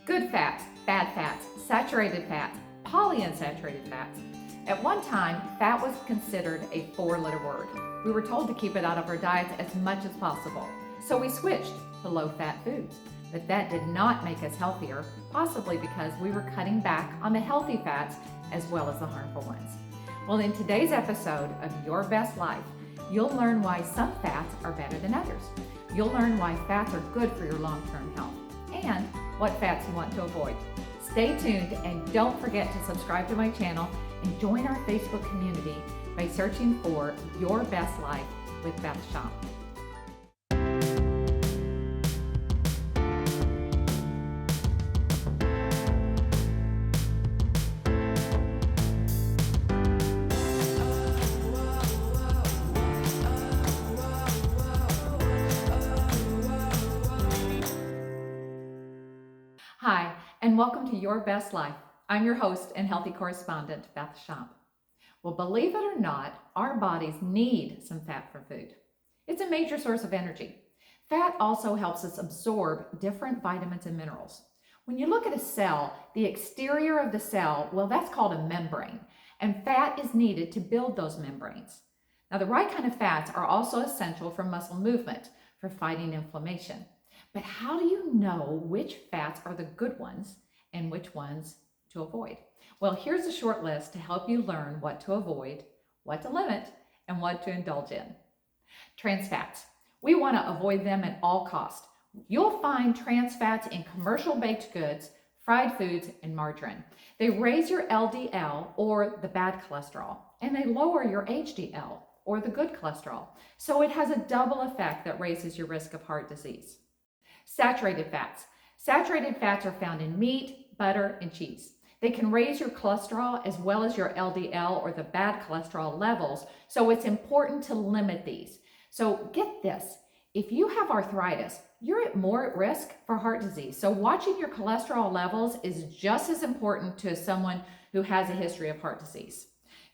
Good fats, bad fats, saturated fats, polyunsaturated fats. At one time, fat was considered a four-letter word. We were told to keep it out of our diets as much as possible. So we switched to low-fat foods. But that did not make us healthier, possibly because we were cutting back on the healthy fats as well as the harmful ones. Well, in today's episode of Your Best Life, you'll learn why some fats are better than others. You'll learn why fats are good for your long-term health and what fats you want to avoid. Stay tuned and don't forget to subscribe to my channel and join our Facebook community by searching for Your Best Life with Beth Schomp. Hi, and welcome to Your Best Life. I'm your host and healthy correspondent, Beth Schomp. Well, believe it or not, our bodies need some fat for food. It's a major source of energy. Fat also helps us absorb different vitamins and minerals. When you look at a cell, the exterior of the cell, well, that's called a membrane, and fat is needed to build those membranes. Now, the right kind of fats are also essential for muscle movement, for fighting inflammation. But how do you know which fats are the good ones and which ones to avoid? Well, here's a short list to help you learn what to avoid, what to limit, and what to indulge in. Trans fats. We want to avoid them at all costs. You'll find trans fats in commercial baked goods, fried foods, and margarine. They raise your LDL, or the bad cholesterol, and they lower your HDL, or the good cholesterol. So it has a double effect that raises your risk of heart disease. Saturated fats. Saturated fats are found in meat, butter, and cheese. They can raise your cholesterol as well as your LDL or the bad cholesterol levels, so it's important to limit these. So get this, if you have arthritis, you're at more at risk for heart disease. So watching your cholesterol levels is just as important to someone who has a history of heart disease.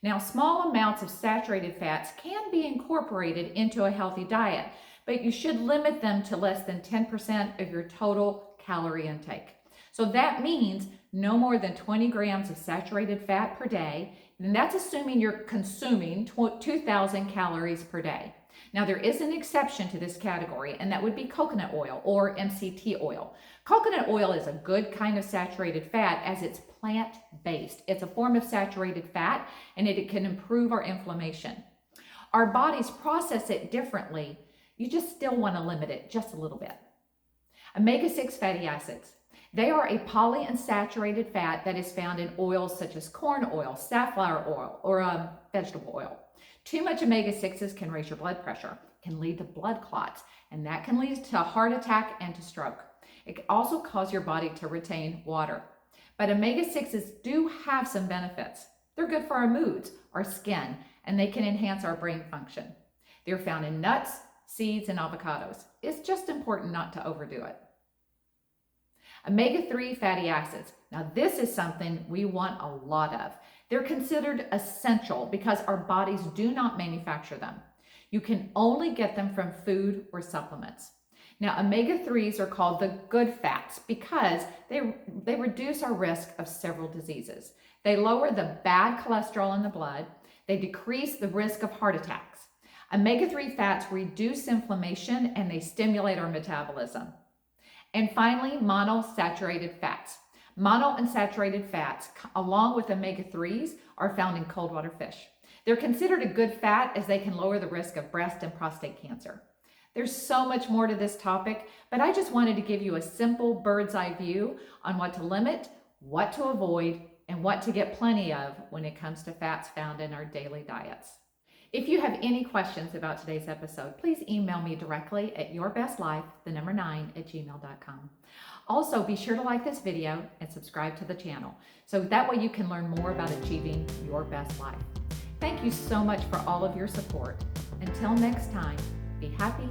Now, small amounts of saturated fats can be incorporated into a healthy diet, but you should limit them to less than 10% of your total calorie intake. So that means no more than 20 grams of saturated fat per day, and that's assuming you're consuming 2,000 calories per day. Now, there is an exception to this category, and that would be coconut oil or MCT oil. Coconut oil is a good kind of saturated fat as it's plant-based. It's a form of saturated fat, and it can improve our inflammation. Our bodies process it differently. You just still want to limit it just a little bit. Omega-6 fatty acids. They are a polyunsaturated fat that is found in oils such as corn oil, safflower oil, or vegetable oil. Too much omega-6s can raise your blood pressure, can lead to blood clots, and that can lead to a heart attack and to stroke. It can also cause your body to retain water. But omega-6s do have some benefits. They're good for our moods, our skin, and they can enhance our brain function. They're found in nuts, seeds, and avocados. It's just important not to overdo it. Omega-3 fatty acids. Now, this is something we want a lot of. They're considered essential because our bodies do not manufacture them. You can only get them from food or supplements. Now, omega-3s are called the good fats because they reduce our risk of several diseases. They lower the bad cholesterol in the blood. They decrease the risk of heart attacks. Omega-3 fats reduce inflammation and they stimulate our metabolism. And finally, monosaturated fats. Monounsaturated fats, along with omega-3s, are found in cold water fish. They're considered a good fat as they can lower the risk of breast and prostate cancer. There's so much more to this topic, but I just wanted to give you a simple bird's eye view on what to limit, what to avoid, and what to get plenty of when it comes to fats found in our daily diets. If you have any questions about today's episode, please email me directly at yourbestlife9@gmail.com. Also, be sure to like this video and subscribe to the channel, so that way you can learn more about achieving your best life. Thank you so much for all of your support. Until next time, be happy,